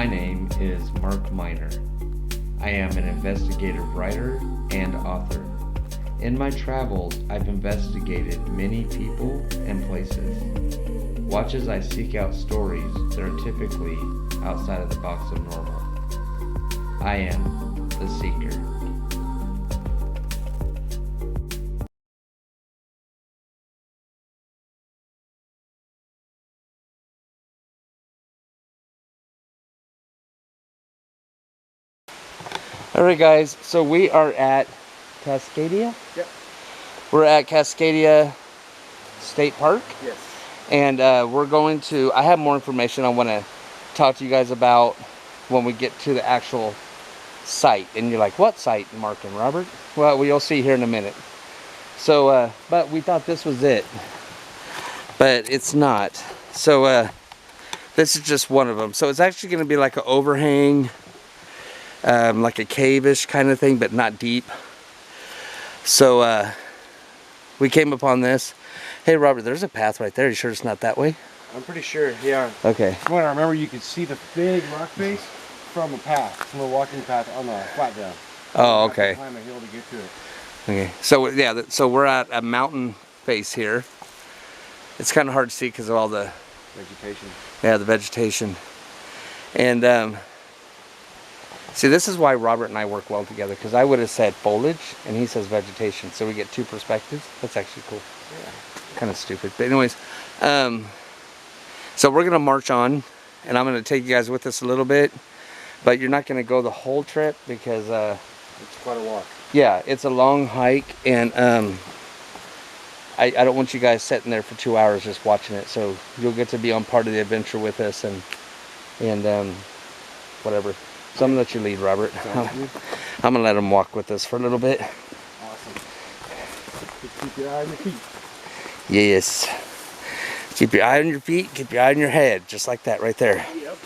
My name is Mark Miner. I am an investigative writer and author. In my travels, I've investigated many people and places. Watch as I seek out stories that are typically outside of the box of normal. I am the Seeker. Alright guys, so we are at Cascadia? Yep. We're at Cascadia State Park. Yes. And we're going to, I have more information I want to talk to you guys about when we get to the actual site. And you're like, what site, Mark and Robert? Well, you'll see here in a minute. So, but we thought this was it. But it's not. So, this is just one of them. So it's actually going to be like an overhang, like a cave-ish kind of thing, but not deep. So, we came upon this. Hey, Robert, there's a path right there. You sure it's not that way? I'm pretty sure, yeah. Okay. From what I remember, you could see the big rock face from a path, from a walking path on the flat ground. Oh, okay. You have to climb a hill to get to it. Okay. So, yeah, so we're at a mountain face here. It's kind of hard to see because of all the Vegetation. Yeah, the vegetation. And, see, this is why Robert and I work well together, because I would have said foliage, and he says vegetation, so we get two perspectives. That's actually cool. Yeah. Kind of stupid. But anyways, so we're going to march on, and I'm going to take you guys with us a little bit, but you're not going to go the whole trip, because, it's quite a walk. yeah, it's a long hike, and I don't want you guys sitting there for 2 hours just watching it, so you'll get to be on part of the adventure with us, and whatever. So I'm going to let you lead, Robert. I'm going to let him walk with us for a little bit. Awesome. Just keep your eye on your feet. Yes. Keep your eye on your feet, keep your eye on your head, just like that right there. Yep.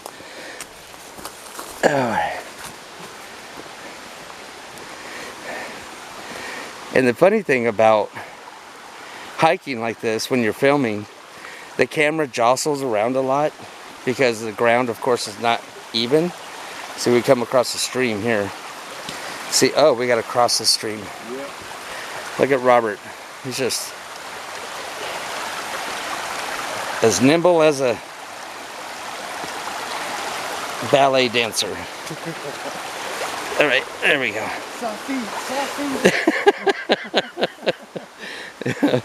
Alright. And the funny thing about hiking like this, when you're filming, the camera jostles around a lot because the ground, of course, is not even. See, we come across the stream here. See, oh, we got to cross the stream. Yep. Look at Robert. He's just as nimble as a ballet dancer. All right, there we go. Soft feet, soft feet.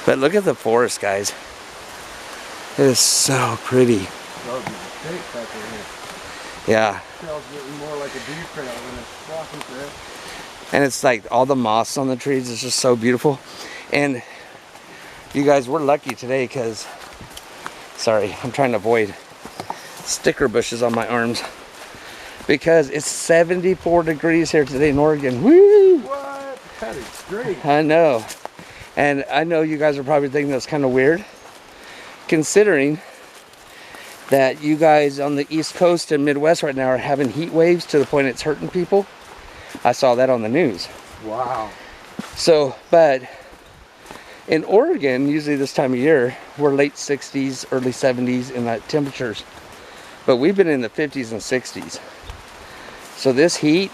But look at the forest, guys. It is so pretty. Yeah. Trail's getting more like a deer trail than a walking trail. And it's like all the moss on the trees is just so beautiful. And you guys, we're lucky today because, sorry, I'm trying to avoid sticker bushes on my arms, because it's 74 degrees here today in Oregon. Woo! What? That is great. I know. And I know you guys are probably thinking that's kind of weird, considering that you guys on the East Coast and Midwest right now are having heat waves to the point it's hurting people. I saw that on the news. Wow. So, but in Oregon, usually this time of year, we're late 60s, early 70s in the temperatures. But we've been in the 50s and 60s. So this heat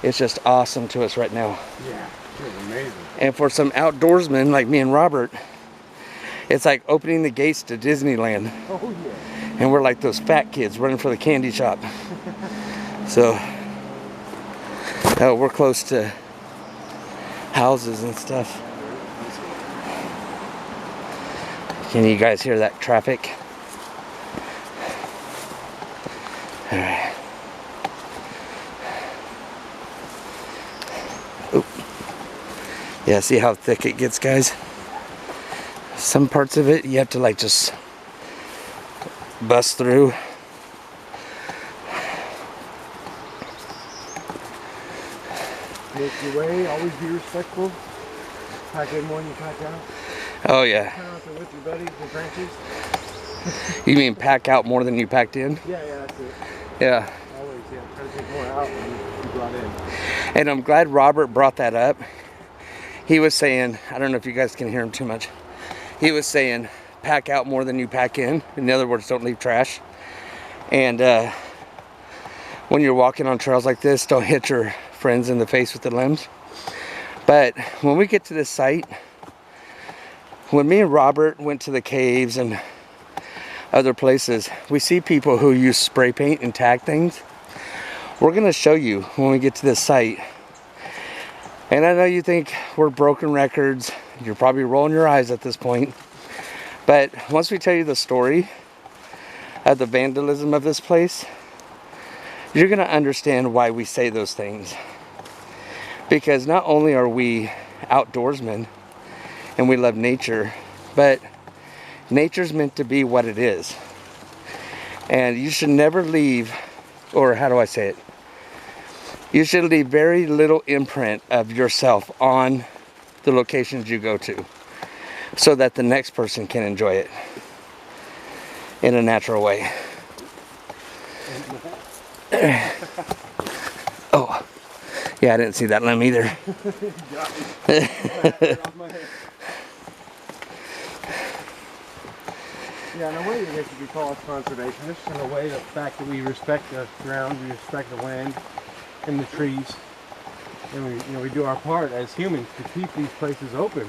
is just awesome to us right now. Yeah, it's amazing. And for some outdoorsmen like me and Robert, it's like opening the gates to Disneyland. Oh yeah. And we're like those fat kids running for the candy shop. So, we're close to houses and stuff. Can you guys hear that traffic? All right. Oop. Yeah, see how thick it gets, guys? Some parts of it you have to like just bust through. Make your way, always be respectful. Pack in more than you pack out. Oh yeah. Pack out there with your buddies and branches. You mean pack out more than you packed in? Yeah, that's it. Yeah. Always, yeah. Try to take more out than you brought in. And I'm glad Robert brought that up. He was saying, I don't know if you guys can hear him too much. He was saying, pack out more than you pack in. In other words, don't leave trash. And when you're walking on trails like this, don't hit your friends in the face with the limbs. But when we get to this site, when me and Robert went to the caves and other places, we see people who use spray paint and tag things. We're going to show you when we get to this site. And I know you think we're broken records. You're probably rolling your eyes at this point. But once we tell you the story of the vandalism of this place, you're going to understand why we say those things. Because not only are we outdoorsmen and we love nature, but nature's meant to be what it is. And you should never leave, or how do I say it? You should leave very little imprint of yourself on the locations you go to, so that the next person can enjoy it in a natural way. Oh, yeah, I didn't see that limb either. Yeah, in a way, I guess you could call us conservationists. In a way, the fact that we respect the ground, we respect the land and the trees, and we do our part as humans to keep these places open.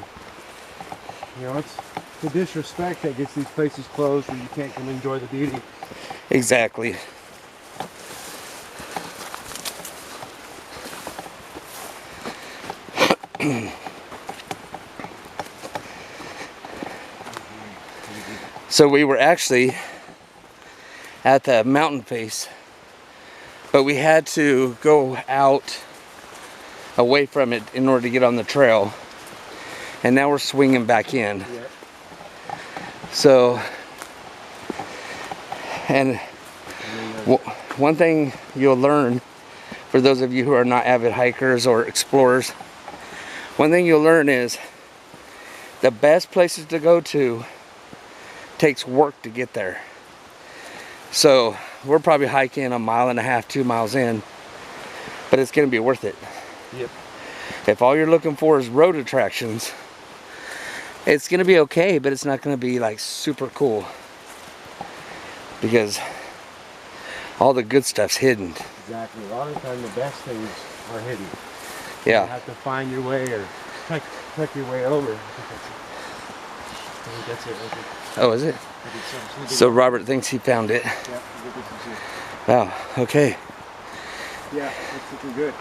You know, it's the disrespect that gets these places closed where you can't come enjoy the beauty. Exactly. So we were actually at the mountain face, but we had to go out away from it in order to get on the trail, and now we're swinging back in. Yep. So, and one thing you'll learn, for those of you who are not avid hikers or explorers, one thing you'll learn is the best places to go to takes work to get there. So we're probably hiking 1.5 miles, 2 miles in, but it's going to be worth it. Yep. If all you're looking for is road attractions, it's going to be okay, but it's not going to be like super cool, because all the good stuff's hidden. Exactly. A lot of the time, the best things are hidden. Yeah. You have to find your way or tuck your way over. I think that's it. I think. Oh, is it? So Robert thinks he found it. Yeah, I think this is it. Wow, okay. Yeah, it's looking good.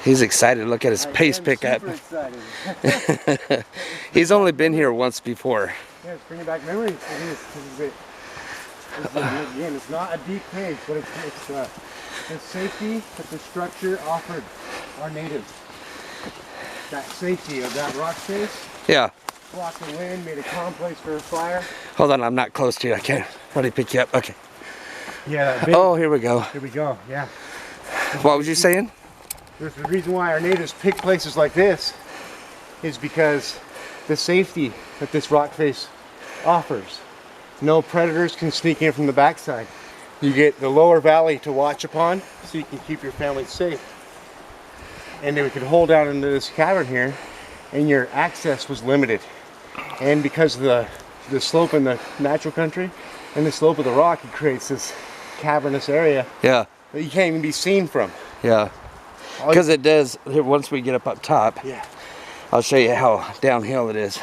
He's excited. Look at his pace pickup. Super excited. He's only been here once before. Yeah, it's bringing back memories. It is. Again, it's not a deep cave, but it's the safety that the structure offered our natives. That safety of that rock face. Yeah. Blocked the wind, made a calm place for a fire. Hold on, I'm not close to you. I can't really pick you up. Okay. Yeah, that big, Oh, here we go. here we go. Yeah. What was you saying? There's the reason why our natives pick places like this is because the safety that this rock face offers. No predators can sneak in from the backside. You get the lower valley to watch upon, so you can keep your family safe. And then we could hold out into this cavern here, and your access was limited. And because of the slope in the natural country and the slope of the rock, it creates this cavernous area Yeah. that you can't even be seen from. Yeah. Because it does, once we get up top, Yeah. I'll show you how downhill it is.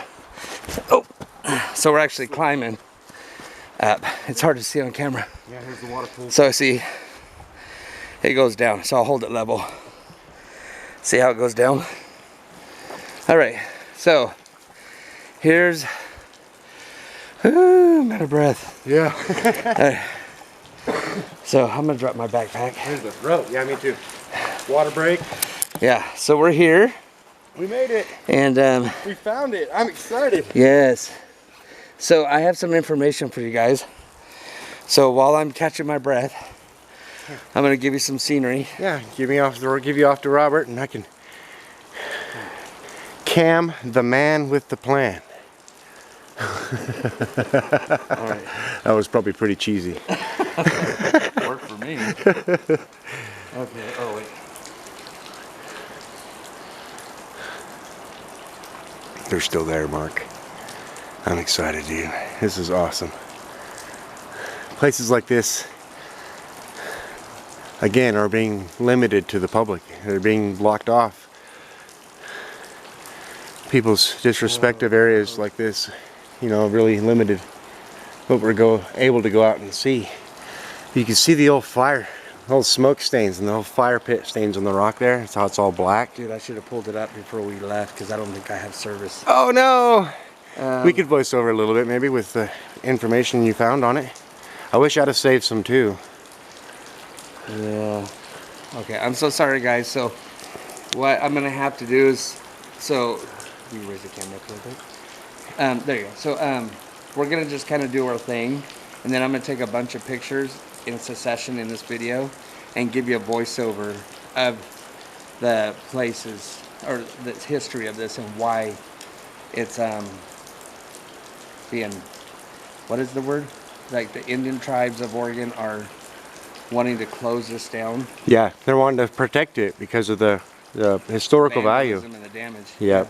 Oh, so we're actually climbing up. It's hard to see on camera. Yeah, here's the waterfall. So see, it goes down. So I'll hold it level. See how it goes down? All right, so here's, I'm out of breath. Yeah. So I'm gonna drop my backpack. Here's the throat. Yeah, me too. Water break. Yeah, so we're here. We made it. And We found it. I'm excited. yes. So I have some information for you guys. So while I'm catching my breath, I'm gonna give you some scenery. Yeah, give you off to Robert, and I can cam the man with the plan. All right. That was probably pretty cheesy. Worked for me. Okay, oh wait. They're still there, Mark. I'm excited, dude. This is awesome. Places like this, again, are being limited to the public. They're being blocked off. People's disrespect of areas like this, you know, really limited what we're able to go out and see. You can see the old fire, old smoke stains and the whole fire pit stains on the rock there. That's how it's all black. Dude, I should have pulled it up before we left because I don't think I have service. Oh no! We could voice over a little bit maybe with the information you found on it. I wish I'd have saved some too. Yeah. Okay, I'm so sorry guys. So what I'm gonna have to do is, so you raise the camera up a little bit. There you go. So we're gonna just kind of do our thing, and then I'm gonna take a bunch of pictures in succession in this video and give you a voiceover of the places or the history of this and why it's being, what is the word? Like the Indian tribes of Oregon are wanting to close this down. Yeah, they're wanting to protect it because of the historical value. And the damage. Yeah.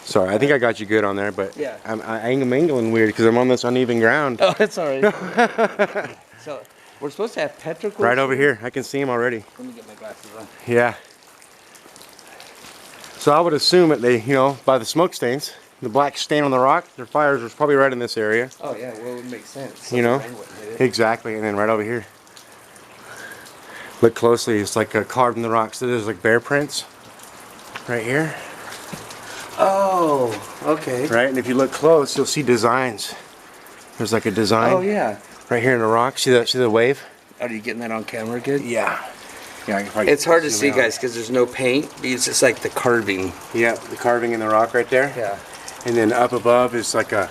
Sorry, I think I got you good on there, but yeah. I'm angling weird because I'm on this uneven ground. Oh, it's all right. So we're supposed to have petroglyphs. Right over here. I can see them already. Let me get my glasses on. Yeah. So I would assume that they, you know, by the smoke stains, the black stain on the rock, their fires was probably right in this area. Oh yeah, well it would make sense. So you know, exactly, and then right over here. Look closely, it's like carved in the rock. So there's like bear prints right here. Oh, okay. Right, and if you look close, you'll see designs. There's like a design. Oh yeah. Right here in the rock. See the wave? Are you getting that on camera good? Yeah. Yeah. I can probably it's hard to see, out. guys, because there's no paint. It's just like the carving. Yeah, the carving in the rock right there. Yeah. And then up above is like a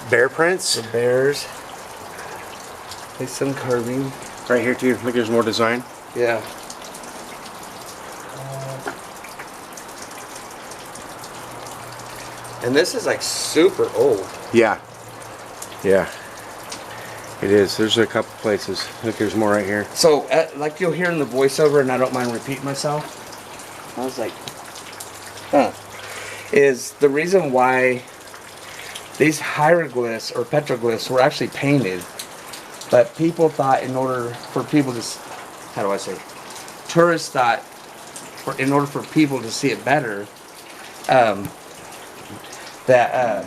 bear prints. The bears. There's some carving. Right here too. Look, there's more design. Yeah. And this is like super old. Yeah. Yeah. It is. There's a couple places. Look, there's more right here. So, like you'll hear in the voiceover, and I don't mind repeating myself. I was like, is the reason why these hieroglyphs or petroglyphs were actually painted, but people thought in order for people to, how do I say, tourists thought in order for people to see it better, that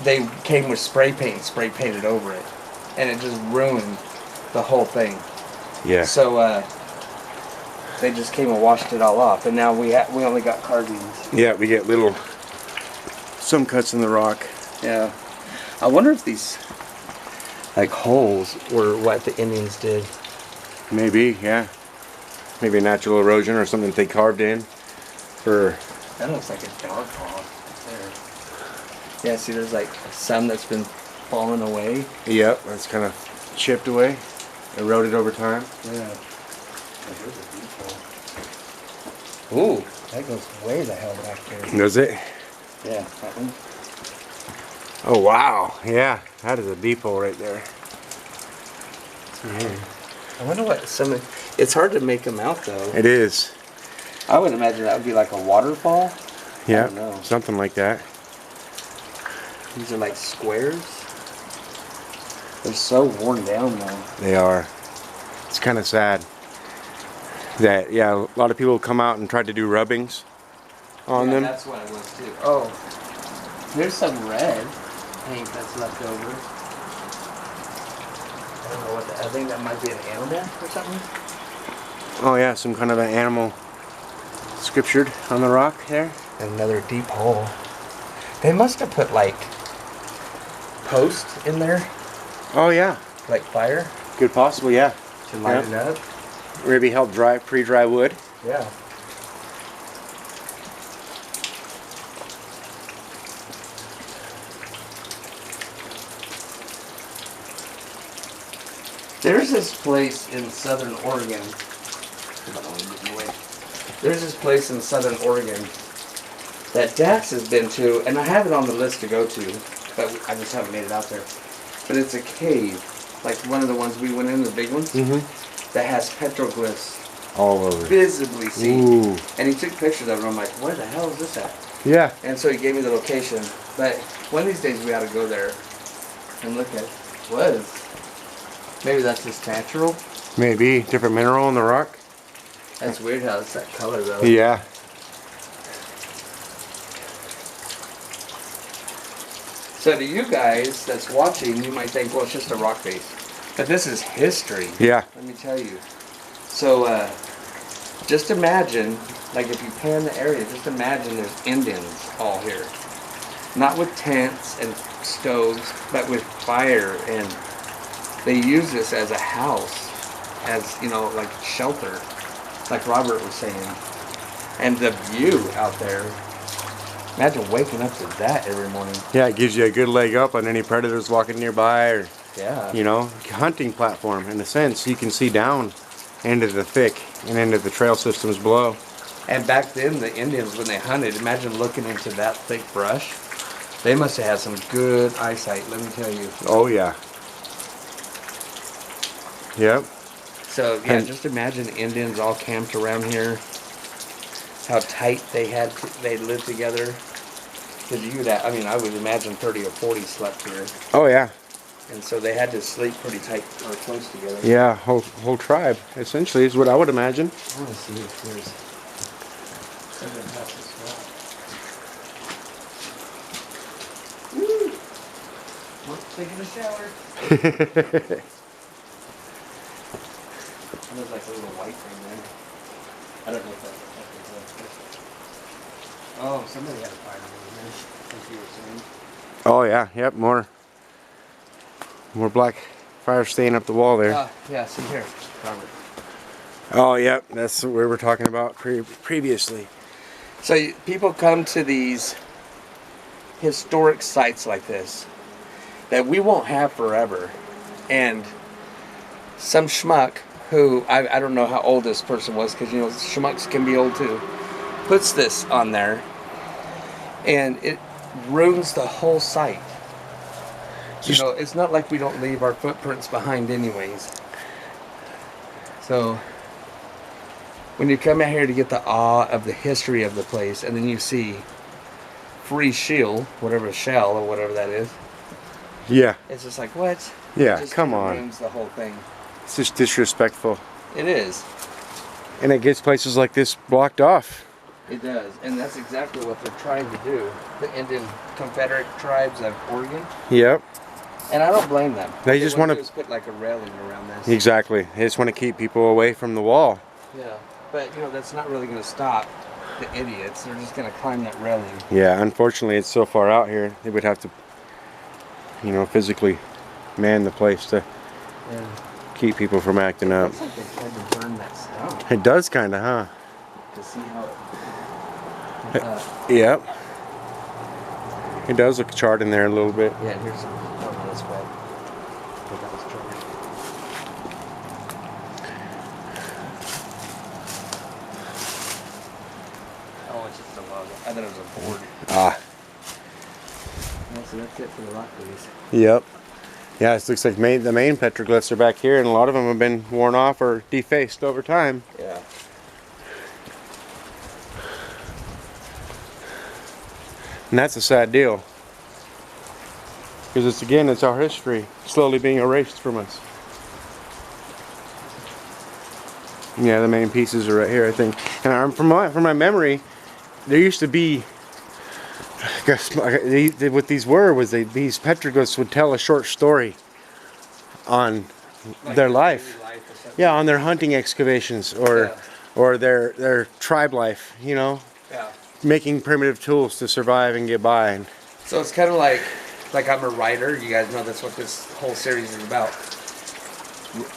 they came with spray painted over it, and it just ruined the whole thing. Yeah. So they just came and washed it all off, and now we only got carvings. Yeah, we get some cuts in the rock. Yeah. I wonder if these like holes were what the Indians did. Maybe, yeah. Maybe natural erosion or something they carved in for. That looks like a dog paw there. Yeah, see, there's like some that's been falling away. Yep, that's kind of chipped away, eroded over time. Yeah. Ooh, that goes way the hell back there. Does it? Yeah, that one. Oh wow, yeah, that is a deep hole right there. I wonder what it's hard to make them out though. It is. I would imagine that would be like a waterfall. Yeah, I don't know. something like that. These are like squares. They're so worn down though. They are. It's kind of sad that, yeah, a lot of people come out and try to do rubbings on them. That's what it was too. Oh, there's some red paint that's left over. I don't know what I think that might be an animal or something. Oh yeah, some kind of an animal sculptured on the rock there. And another deep hole. They must have put like post in there, Oh yeah, like fire, could possibly, yeah. to light it up. Maybe help pre-dry wood. Yeah. There's this place in southern Oregon. There's this place in southern Oregon that Dax has been to, and I have it on the list to go to, but I just haven't made it out there. But it's a cave, like one of the ones we went in, the big ones, that has petroglyphs All over. visibly seen. Ooh. And he took pictures of it, and I'm like, where the hell is this at? Yeah. And so he gave me the location. But one of these days we ought to go there and look at what is. Maybe that's just natural. Maybe different mineral in the rock. That's weird how it's that color though. Yeah. So to you guys that's watching, you might think, well, it's just a rock face. But this is history. Yeah. Let me tell you. So just imagine, like if you pan the area, just imagine there's Indians all here. Not with tents and stoves, but with fire, and they use this as a house, as, you know, like shelter, like Robert was saying. And the view out there, imagine waking up to that every morning. Yeah, it gives you a good leg up on any predators walking nearby, or, Yeah. you know, hunting platform in a sense. You can see down into the thick and into the trail systems below. And back then, the Indians, when they hunted, imagine looking into that thick brush. They must have had some good eyesight, let me tell you. Oh yeah. Yep. So yeah, And- just imagine Indians all camped around here. How tight they lived together. Because I mean, I would imagine 30 or 40 slept here, Oh yeah. and so they had to sleep pretty tight or close together. Yeah, whole tribe essentially is what I would imagine. I want to see if there's something past this wall. Woo! Well, taking a shower. There's like a little white thing there. I don't know if that's oh, somebody had a fire over here, like you were saying. Oh yeah, yep, more black fire stain up the wall there. Yeah, see here, Robert. Oh yep, that's what we were talking about previously. So people come to these historic sites like this that we won't have forever, and some schmuck who I don't know how old this person was, because you know schmucks can be old too, puts this on there, and it ruins the whole site. You know, it's not like we don't leave our footprints behind anyways. So when you come out here to get the awe of the history of the place, and then you see free shield, whatever shell or whatever that is, Yeah. it's just like, what? Yeah, It just come kinda on. ruins the whole thing. It's just disrespectful. It is. And it gets places like this blocked off. It does, and that's exactly what they're trying to do. The Indian Confederate tribes of Oregon, Yep. and I don't blame them. They just want wanna- to put like a railing around this. Exactly. They just want to keep people away from the wall. Yeah, but you know that's not really going to stop the idiots. They're just going to climb that railing. Yeah, unfortunately it's so far out here, they would have to, you know, physically man the place to Yeah. keep people from acting up. Looks like they tried to burn that stone It does kind of, huh? to see how it. Yep. It does look charred in there a little bit. Yeah, here's some. Oh no, that's bad. I think that was trouble. Oh, it's just a log. I thought it was a board. Ah. Well, so that's it for the rock face. Yep. Yeah, it looks like the main petroglyphs are back here, and a lot of them have been worn off or defaced over time. Yeah. And that's a sad deal. Because it's our history slowly being erased from us. Yeah, the main pieces are right here, I think. And from my memory, there used to be, I guess, what these were was these petroglyphs would tell a short story on Like their daily life. or something. Yeah, on their hunting excavations or their tribe life, you know, Yeah. making primitive tools to survive and get by. And So it's kind of like I'm a writer. You guys know that's what this whole series is about.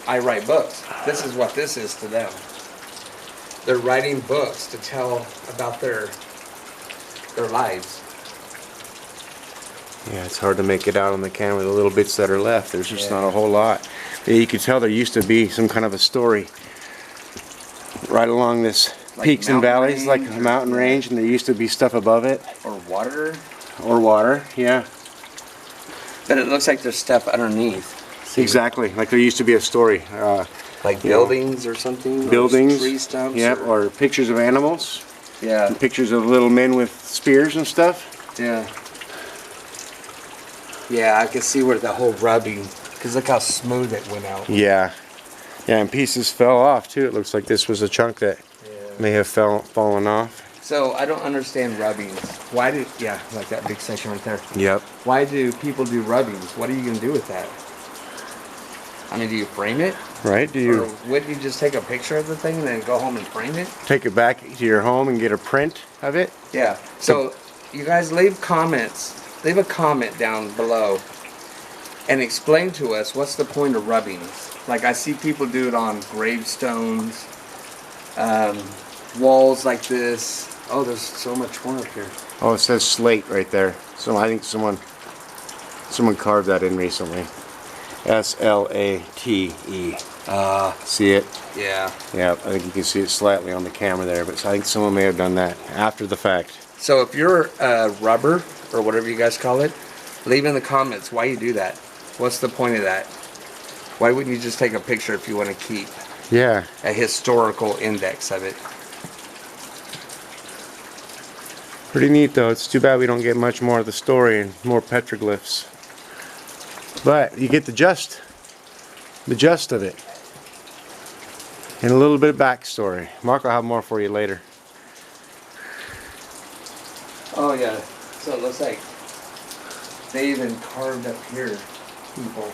I write books. This is what this is to them. They're writing books to tell about their lives. yeah, it's hard to make it out on the camera. The little bits that are left, there's just Yeah. not a whole lot. Yeah, you could tell there used to be some kind of a story right along this Like peaks and mountain valleys, like a range or- mountain range, and there used to be stuff above it Or water. or water. Yeah, But it looks like there's stuff underneath. See? exactly. Like there used to be a story. Like You know, buildings or something. or Buildings, tree stumps. yep, or pictures of animals, yeah. and pictures of little men with spears and stuff. Yeah. Yeah, I can see where the whole rubbing, because look how smooth it went out. Yeah. Yeah, and pieces fell off too. It looks like this was a chunk that may have fallen off. So I don't understand rubbings. Why do, yeah, like that big section right there. Yep. Why do people do rubbings? What are you going to do with that? I mean, do you frame it? Right? Do you Or wouldn't you just take a picture of the thing and then go home and frame it? take it back to your home and get a print of it? Yeah. So you guys leave comments. Leave a comment down below and explain to us what's the point of rubbings. Like I see people do it on gravestones, walls like this. Oh, there's so much more up here. Oh, it says slate right there. So I think someone carved that in recently. S-L-A-T-E. See it? Yeah. Yeah, I think you can see it slightly on the camera there, but I think someone may have done that after the fact. So if you're rubber, or whatever you guys call it, leave in the comments why you do that. What's the point of that? Why wouldn't you just take a picture if you want to keep a historical index of it? Pretty neat though. It's too bad we don't get much more of the story and more petroglyphs. But you get the gist of it. And a little bit of backstory. Mark will have more for you later. Oh yeah, so it looks like they even carved up here, people.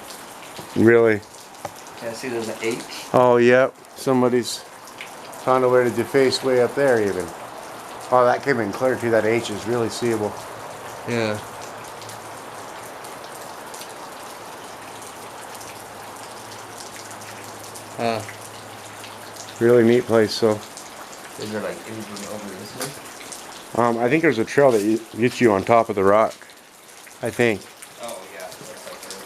Really? Yeah, see there's an H? Oh, yep. Somebody's found a way to deface way up there even. Oh, that came in clear too. That H is really seeable. Yeah. Really neat place, so. Is there like anything over this way? I think there's a trail that gets you on top of the rock. I think. Oh yeah, looks like there.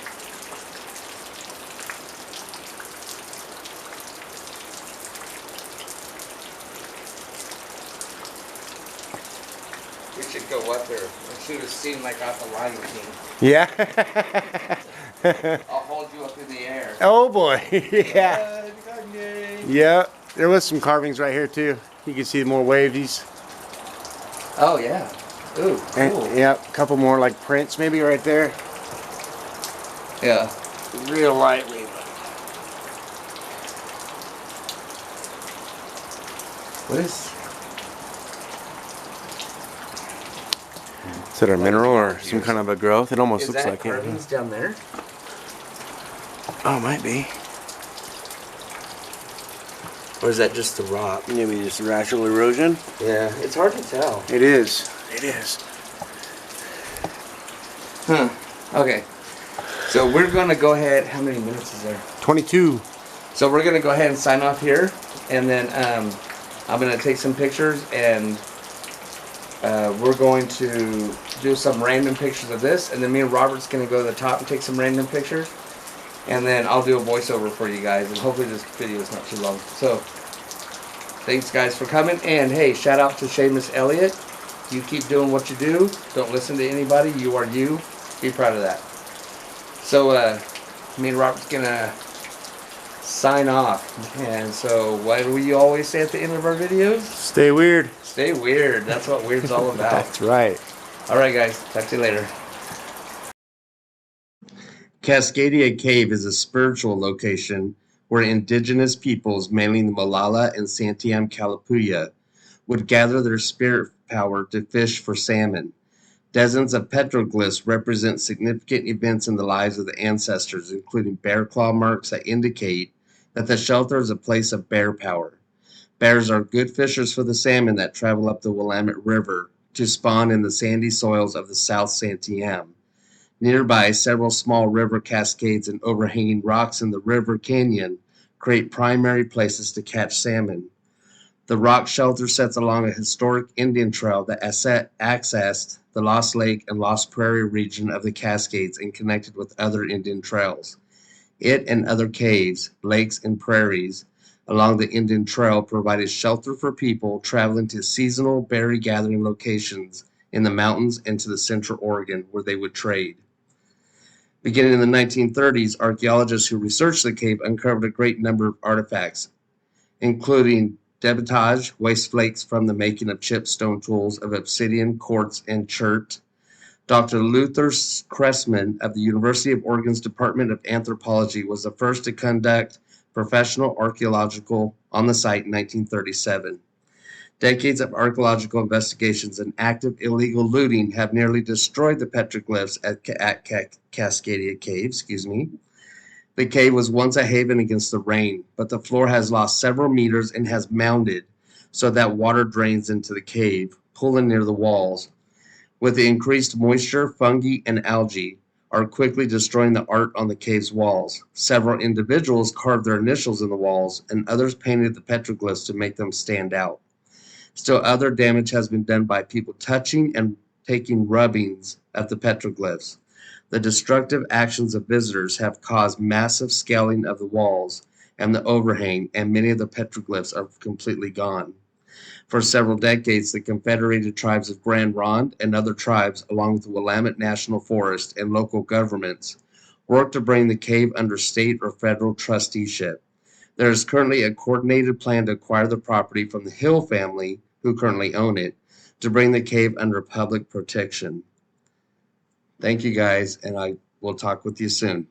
We should go up there. It should have seemed like out the Lion King. Yeah. I'll hold you up in the air. Oh boy. Yeah. Yeah. There was some carvings right here too. You can see more wavies. Oh yeah. Ooh, cool. And, yeah, a couple more like prints maybe right there. Yeah. Real lightly. What is? Is that a mineral or some kind of a growth? It almost looks like carvings down there? Oh, might be. Or is that just the rock? Maybe just natural erosion. Yeah, it's hard to tell. It is. It is. Huh. Okay. So we're going to go ahead. How many minutes is there? 22. So we're going to go ahead and sign off here. And then I'm going to take some pictures and we're going to do some random pictures of this. And then me and Robert's going to go to the top and take some random pictures. And then I'll do a voiceover for you guys. And hopefully this video is not too long. So thanks guys for coming. And hey, shout out to Seamus Elliott. You keep doing what you do. Don't listen to anybody. You are you. Be proud of that. So me and Robert's gonna sign off. And so what do we always say at the end of our videos? Stay weird. Stay weird. That's what weird's all about. That's right. Alright guys, talk to you later. Cascadia Cave is a spiritual location where indigenous peoples, mainly the Molala and Santiam Kalapuya, would gather their spirit power to fish for salmon. Dozens of petroglyphs represent significant events in the lives of the ancestors, including bear claw marks that indicate that the shelter is a place of bear power. Bears are good fishers for the salmon that travel up the Willamette River to spawn in the sandy soils of the South Santiam. Nearby, several small river cascades and overhanging rocks in the river canyon create primary places to catch salmon. The rock shelter sits along a historic Indian trail that accessed the Lost Lake and Lost Prairie region of the Cascades and connected with other Indian trails. It and other caves, lakes, and prairies along the Indian Trail provided shelter for people traveling to seasonal berry gathering locations in the mountains and to the central Oregon where they would trade. Beginning in the 1930s, archaeologists who researched the cave uncovered a great number of artifacts, including debitage, waste flakes from the making of chipped stone tools of obsidian, quartz, and chert, Dr. Luther Cressman of the University of Oregon's Department of Anthropology was the first to conduct professional archaeological on the site in 1937. Decades of archaeological investigations and active illegal looting have nearly destroyed the petroglyphs at Cascadia Cave. The cave was once a haven against the rain, but the floor has lost several meters and has mounded so that water drains into the cave, pooling near the walls. With the increased moisture, fungi, and algae are quickly destroying the art on the cave's walls. Several individuals carved their initials in the walls, and others painted the petroglyphs to make them stand out. Still, other damage has been done by people touching and taking rubbings of the petroglyphs. The destructive actions of visitors have caused massive scaling of the walls and the overhang, and many of the petroglyphs are completely gone. For several decades, the Confederated Tribes of Grand Ronde and other tribes, along with the Willamette National Forest and local governments, worked to bring the cave under state or federal trusteeship. There is currently a coordinated plan to acquire the property from the Hill family, who currently own it, to bring the cave under public protection. Thank you guys, and I will talk with you soon.